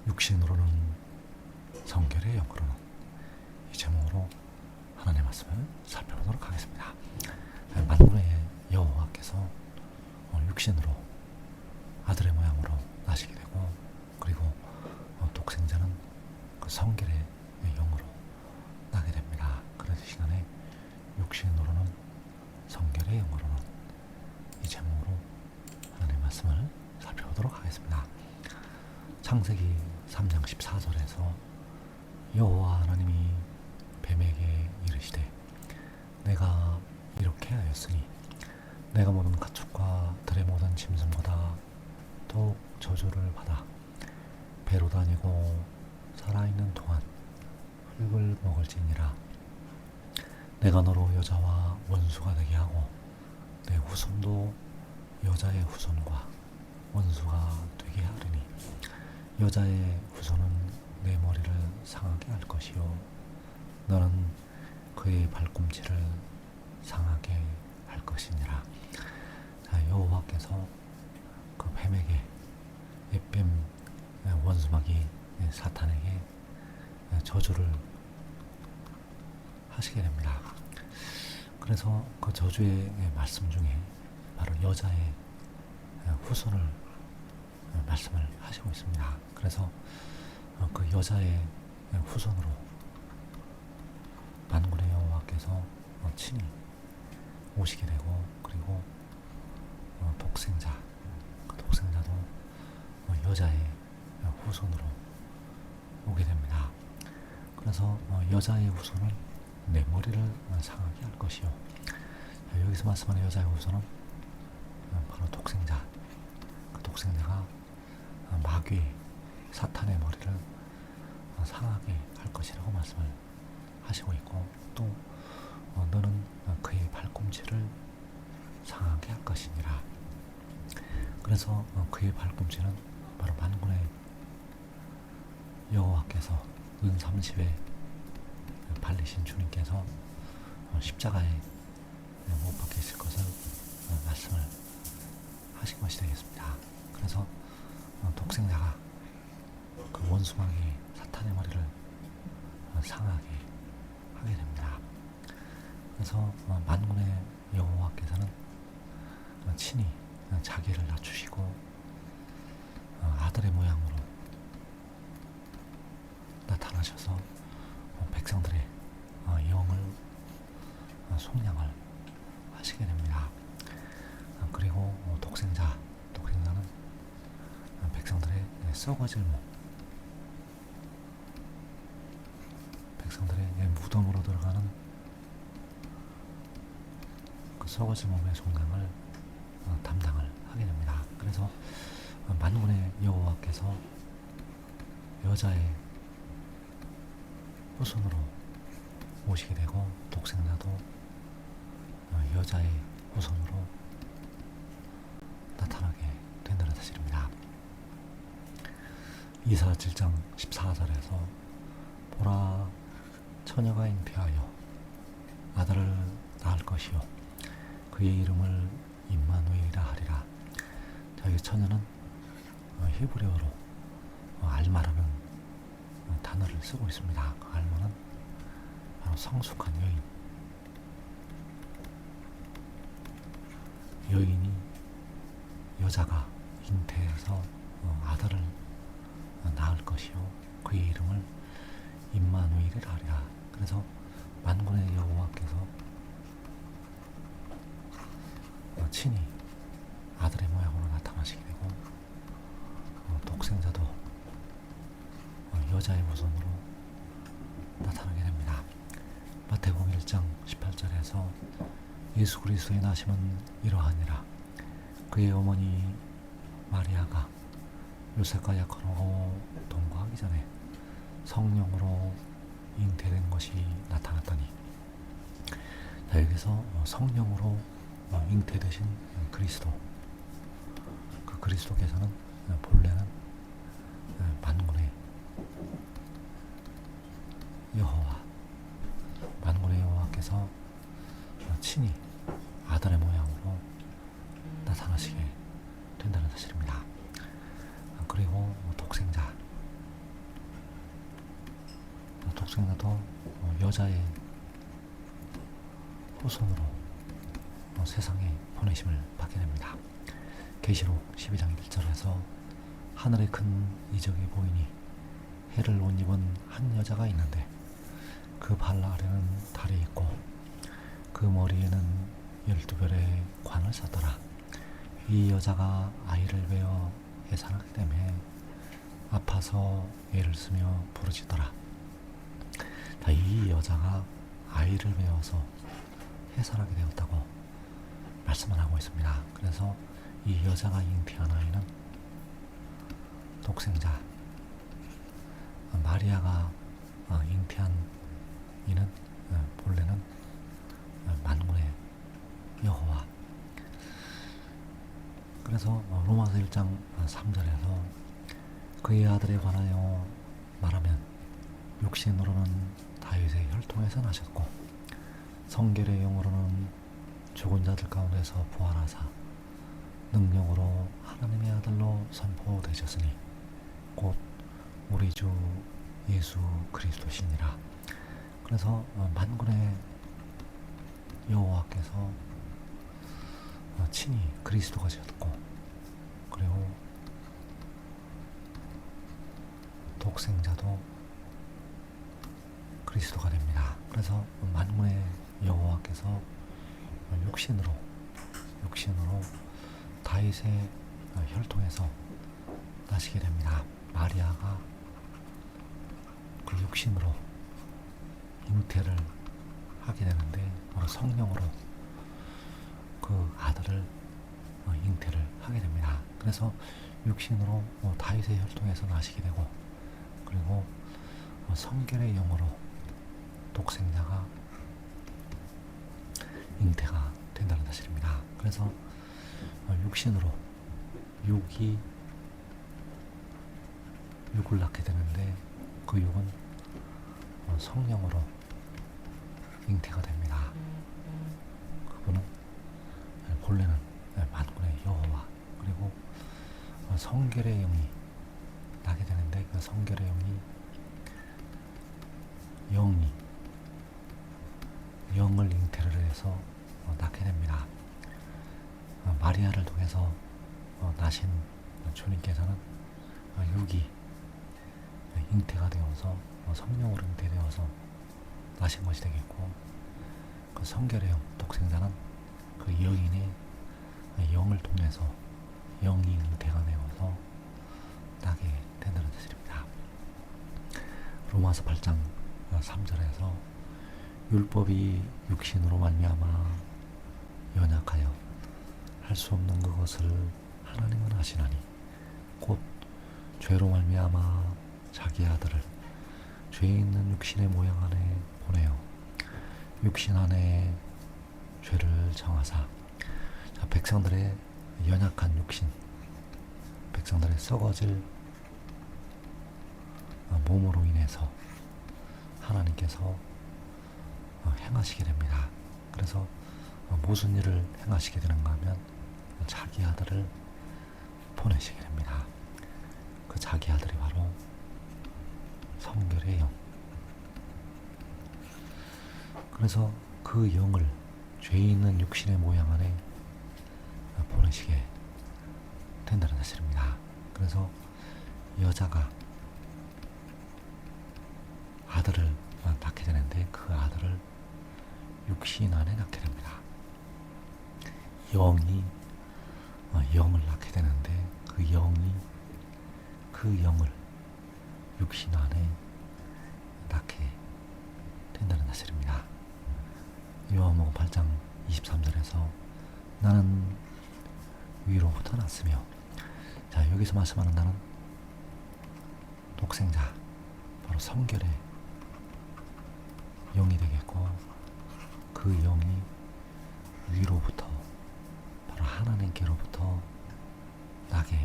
육신으로는 성결의 영으로는, 이 제목으로 하나님의 말씀을 살펴보도록 하겠습니다. 만군의 여호와께서 육신으로 아들의 모양으로 나시게 되고, 그리고 독생자는 그 성결의 영으로 나게 됩니다. 그래서 이 시간에 육신으로는 성결의 영으로는, 이 제목으로 하나님의 말씀을 살펴보도록 하겠습니다. 창세기 3장 14절에서 여호와 하나님이 뱀에게 이르시되 내가 이렇게 하였으니 내가 모든 가축과 들의 모든 짐승보다 더욱 저주를 받아 배로 다니고 살아있는 동안 흙을 먹을지니라. 내가 너로 여자와 원수가 되게 하고 내 후손도 여자의 후손과 원수가 되게 하리니 여자의 후손은 내 머리를 상하게 할 것이요 너는 그의 발꿈치를 상하게 할 것이니라. 자, 여호와께서 그 뱀에게, 뱀 원수마귀 사탄에게 저주를 하시게 됩니다. 그래서 그 저주의 말씀 중에 바로 여자의 후손을 말씀을 하시고 있습니다. 그래서 그 여자의 후손으로 만군의 여호와께서 친히 오시게 되고, 그리고 독생자, 그 독생자도 여자의 후손으로 오게 됩니다. 그래서 여자의 후손은 내 머리를 상하게 할 것이요. 여기서 말씀하는 여자의 후손은 바로 독생자, 그 독생자가 마귀 사탄의 머리를 상하게 할 것이라고 말씀을 하시고 있고, 또 너는 그의 발꿈치를 상하게 할 것이니라. 그래서 그의 발꿈치는 바로 만군의 여호와께서 은 30에 발리신 주님께서 십자가에 못 박혀 있을 것을 말씀을 하신 것이 되겠습니다. 그래서 독생자가 그 원수마귀 사탄의 머리를 상하게 하게 됩니다. 그래서 만군의 여호와께서는 친히 자기를 낮추시고 아들의 모양으로 나타나셔서 백성들의 영을 속량을 하시게 됩니다. 그리고 독생자는 백성들의 썩어질 몸, 백성들의 무덤으로 들어가는 그 썩어질 몸의 속량을 담당을 하게 됩니다. 그래서 만군의 여호와께서 여자의 후손으로 오시게 되고, 독생자도 여자의 후손으로 나타나게 된다는 사실입니다. 이사 7장 14절에서 보라, 처녀가 잉태하여 아들을 낳을 것이요 그의 이름을 임마누엘이라 하리라. 자, 이 처녀는 히브리어로 알마라는 단어를 쓰고 있습니다. 그 알마는 바로 성숙한 여인이 여자가 잉태해서 아들을 낳을 것이요 그의 이름을 임마누엘이라 하리라. 그래서 만군의 여호와께서 친히 아들의 모양으로 나타나시게 되고, 독생자도 여자의 후손으로 나타나게 됩니다. 마태복음 1장 18절에서 예수 그리스도의 나심은 이러하니라. 그의 어머니 마리아가 요셉과 야곱하고 동거하기 전에 성령으로 잉태된 것이 나타났더니, 여기서 성령으로 잉태되신 그리스도, 그 그리스도께서는 본래는 만군의 여호와, 만군의 여호와께서 친히 아들의 모양으로 나타나시게 된다는 사실입니다. 그리고 독생자, 여자의 후손으로 세상에 보내심을 받게 됩니다. 계시록 12장 1절에서 하늘에 큰 이적이 보이니 해를 옷 입은 한 여자가 있는데 그 발 아래는 달이 있고 그 머리에는 12별의 관을 썼더라. 이 여자가 아이를 베어 해산하기 때문에 아파서 애를 쓰며 부르짖더라. 이 여자가 아이를 베어서 해산하게 되었다고 말씀을 하고 있습니다. 그래서 이 여자가 잉태한 아이는 독생자 마리아가 잉태한 이는 본래는 만군의 여호와. 그래서 로마서 1장 3절에서 그의 아들에 관하여 말하면 육신으로는 다윗의 혈통에서 나셨고 성결의 영으로는 죽은 자들 가운데서 부활하사 능력으로 하나님의 아들로 선포되셨으니 곧 우리 주 예수 그리스도시니라. 그래서 만군의 여호와께서 친히 그리스도가 되었고 그리고 독생자도 그리스도가 됩니다. 그래서 만군의 여호와께서 육신으로 다윗의 혈통에서 나시게 됩니다. 마리아가 그 육신으로 잉태를 하게 되는데 바로 성령으로 그 아들을 잉태를 하게 됩니다. 그래서 육신으로 다윗의 혈통에서 나시게 되고 그리고 성결의 영으로 독생자가 잉태가 된다는 사실입니다. 그래서 육신으로 육을 낳게 되는데 그 육은 성령으로 잉태가 됩니다. 그분은 본래는 만군의 여호와 그리고 성결의 영이 나게 되는데 그 성결의 영을 잉태를 해서 낳게 됩니다. 마리아를 통해서 나신 주님께서는 육이 잉태가 되어서 성령으로 잉태되어서 나신 것이 되겠고 그 성결의 영, 독생자는 그 여인의 영을 통해서 영이 잉태가 되어서 나게 된다는 사실입니다. 로마서 8장 3절에서 율법이 육신으로 말미암아 연약하여 할 수 없는 그것을 하나님은 하시나니 곧 죄로 말미암아 자기 아들을 죄 있는 육신의 모양 안에 보내어 육신 안에 죄를 정하사 백성들의 연약한 육신, 백성들의 썩어질 몸으로 인해서 하나님께서 행하시게 됩니다. 그래서 무슨 일을 행하시게 되는가 하면 자기 아들을 보내시게 됩니다. 그 자기 아들이 바로 성결의 영. 그래서 그 영을 죄 있는 육신의 모양 안에 보내시게 된다는 사실입니다. 그래서 여자가 아들을 낳게 되는데 그 아들을 육신 안에 낳게 됩니다. 영이 영을 낳게 되는데 그 영이 그 영을 육신 안에 낳게 된다는 사실입니다. 요한복음 8장 23절에서 나는 위로부터 났으며 자 여기서 말씀하는 나는 독생자 바로 성결의 영이 되겠고 그 영이 위로부터 바로 하나님께로부터 나게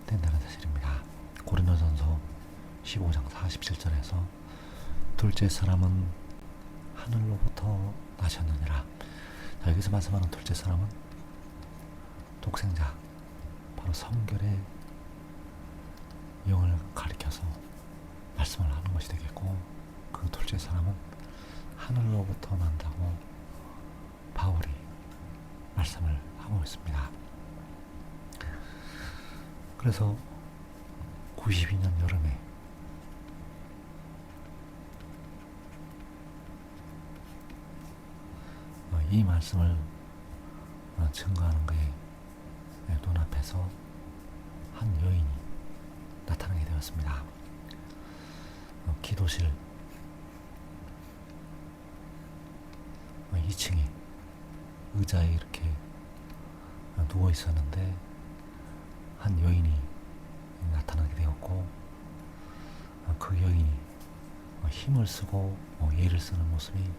된다는 사실입니다. 고린도전서 15장 47절에서 둘째 사람은 하늘로부터 나셨느니라. 자, 여기서 말씀하는 둘째 사람은 독생자 바로 성결의 영을 가리켜서 말씀을 하는 것이 되겠고 그 둘째 사람은 하늘로부터 난다고 바울이 말씀을 하고 있습니다. 그래서 92년 여름에 이 말씀을 증거하는 그의 눈앞에서 한 여인이 나타나게 되었습니다. 기도실 2층에 의자에 이렇게 누워 있었는데 한 여인이 나타나게 되었고, 그 여인이 힘을 쓰고 예를 쓰는 모습이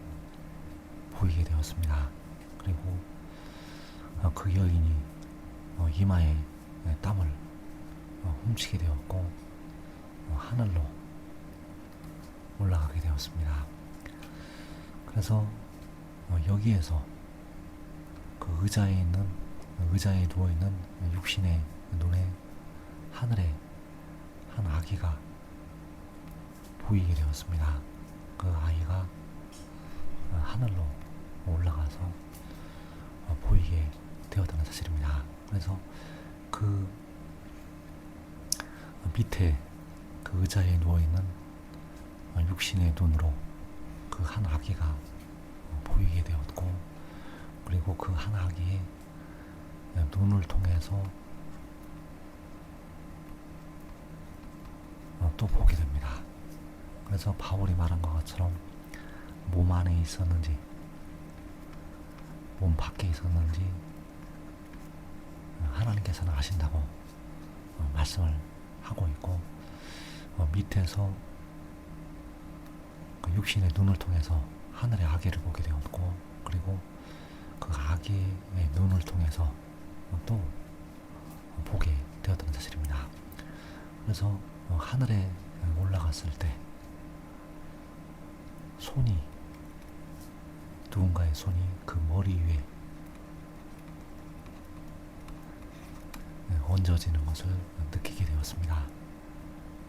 보이게 되었습니다. 그리고 그 여인이 이마에 땀을 훔치게 되었고 하늘로 올라가게 되었습니다. 그래서 여기에서 그 의자에 누워있는 육신의 눈에 하늘에 한 아기가 보이게 되었습니다. 그 아이가 하늘로 올라가서 보이게 되었다는 사실입니다. 그래서 그 밑에 그 의자에 누워있는 육신의 눈으로 그 한 아기가 보이게 되었고, 그리고 그 한 아기의 눈을 통해서 또 보게 됩니다. 그래서 바울이 말한 것처럼 몸 안에 있었는지 몸 밖에 있었는지 하나님께서는 아신다고 말씀을 하고 있고, 밑에서 그 육신의 눈을 통해서 하늘의 아기를 보게 되었고, 그리고 그 아기의 눈을 통해서 또 보게 되었다는 사실입니다. 그래서 하늘에 올라갔을 때 누군가의 손이 그 머리 위에 얹어지는 것을 느끼게 되었습니다.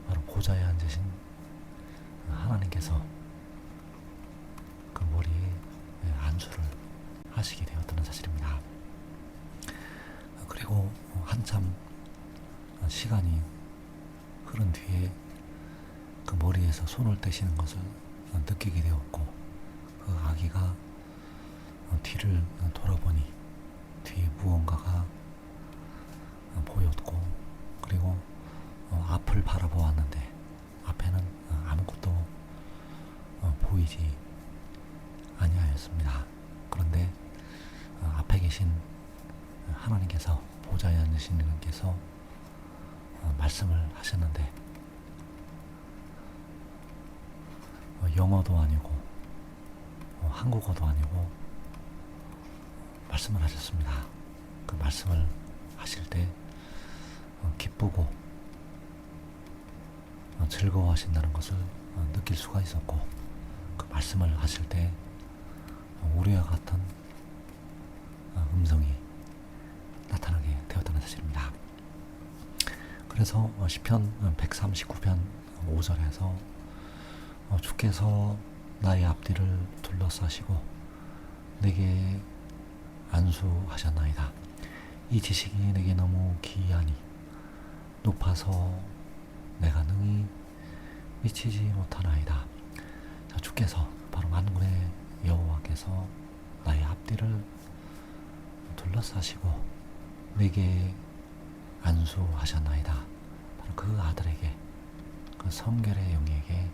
바로 보좌에 앉으신 하나님께서 그 머리에 안수를 하시게 되었다는 사실입니다. 그리고 한참 시간이 흐른 뒤에 그 머리에서 손을 떼시는 것을 느끼게 되었고, 그 아기가 뒤를 돌아보니 뒤에 무언가가 보였고, 그리고 앞을 바라보았는데 앞에는 아무것도 보이지 아니하였습니다. 그런데 앞에 계신 하나님께서, 보좌에 앉으신 분께서 말씀을 하셨는데 영어도 아니고 한국어도 아니고 말씀을 하셨습니다. 그 말씀을 하실 때 기쁘고 즐거워하신다는 것을 느낄 수가 있었고, 그 말씀을 하실 때 우리와 같은 음성이 나타나게 되었다는 사실입니다. 그래서 시편 139편 5절에서 주께서 나의 앞뒤를 둘러싸시고 내게 안수하셨나이다. 이 지식이 내게 너무 기이하니 높아서 내가 능히 미치지 못하나이다. 자, 주께서, 바로 만군의 여호와께서 나의 앞뒤를 둘러싸시고 내게 안수하셨나이다. 바로 그 아들에게, 그 성결의 영에게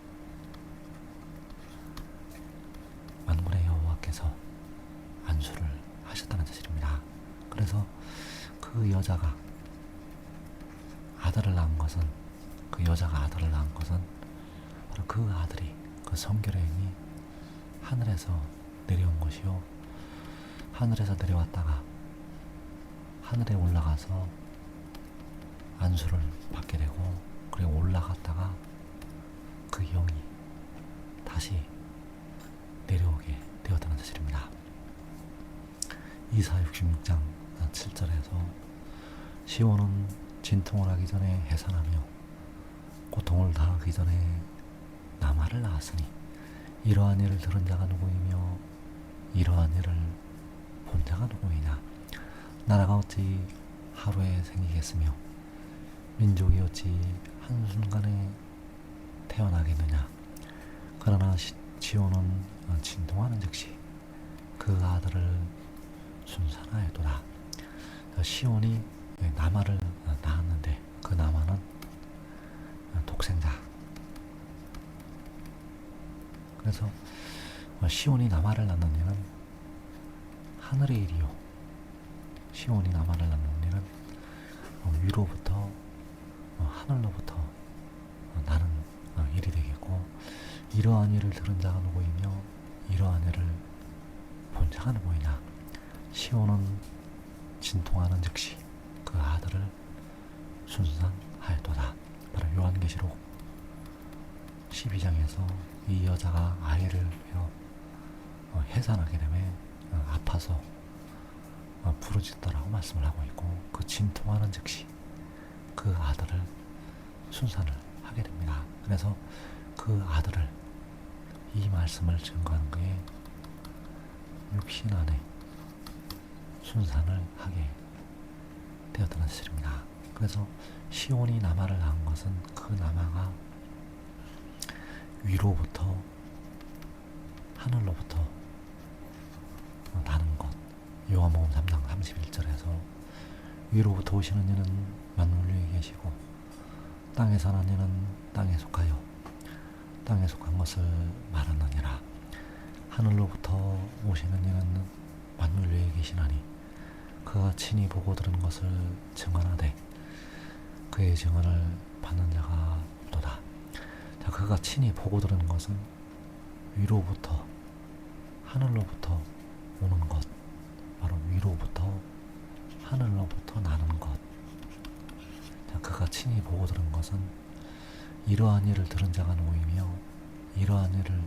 만군의 여호와께서 안수를 하셨다는 사실입니다. 그래서 그 여자가 아들을 낳은 것은, 그 여자가 아들을 낳은 것은 바로 그 아들이, 그 성결의 영이 하늘에서 내려온 것이요, 하늘에서 내려왔다가 하늘에 올라가서 안수를 받게 되고, 그리고 올라갔다가 그 영이 다시 내려오게 되었다는 사실입니다. 이사 66장 7절에서 시온은 진통을 하기 전에 해산하며 고통을 당하기 전에 남아를 낳았으니 이러한 일을 들은 자가 누구이며 이러한 일을 본 자가 누구이냐. 나라가 어찌 하루에 생기겠으며 민족이 어찌 한순간에 태어나겠느냐. 그러나 지온은 진동하는 즉시 그 아들을 순산하였도다. 시온이 나마를 낳았는데 그 나마는 독생자. 그래서 시온이 나마를 낳는 일은 하늘의 일이요, 시온이 나마를 낳는 일은 위로부터 하늘로부터 나는 일이 되겠고, 이러한 일을 들은 자가 누구이며 이러한 일을 본 자가 누구이냐. 시온은 진통하는 즉시 그 아들을 순산하였도다. 바로 요한계시록 12장에서 이 여자가 아이를 해산하게 되면 아파서 부르짖더라고 말씀을 하고 있고, 그 진통하는 즉시 그 아들을 순산을 하게 됩니다. 그래서 그 아들을, 이 말씀을 증거하는 그의 육신 안에 순산을 하게 되었다는 사실입니다. 그래서 시온이 나마를 낳은 것은 그 나마가 위로부터 하늘로부터 나는 것. 요한복음 3장 31절에서 위로부터 오시는 이는 만물 위에 계시고 땅에 사는 이는 땅에 속하여 땅에 속한 것을 말하느니라. 하늘로부터 오시는 이는 만물 위에 계시나니 그가 친히 보고 들은 것을 증언하되 그의 증언을 받는 자가 없도다. 자, 그가 친히 보고 들은 것은 위로부터 하늘로부터 오는 것, 바로 위로부터 하늘로부터 나는 것. 자, 그가 친히 보고 들은 것은 이러한 일을 들은 자가 누구이며 이러한 일을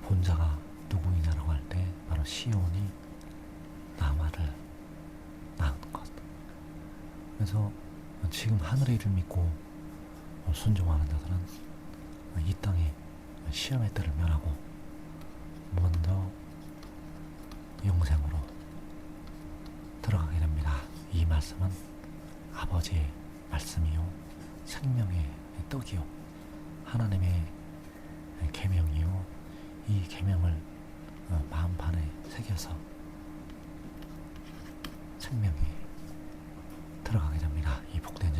본 자가 누구이냐라고 할 때 바로 시온이 나마를 낳은 것. 그래서 지금 하늘의 일을 믿고 순종하는 자들은 이 땅에 시험의 때를 면하고 먼저 영생으로 들어가게 됩니다. 이 말씀은 아버지의 말씀이요 생명의 떡이요 하나님의 계명이요, 이 계명을 마음판에 새겨서 생명이 들어가게 됩니다. 이 복된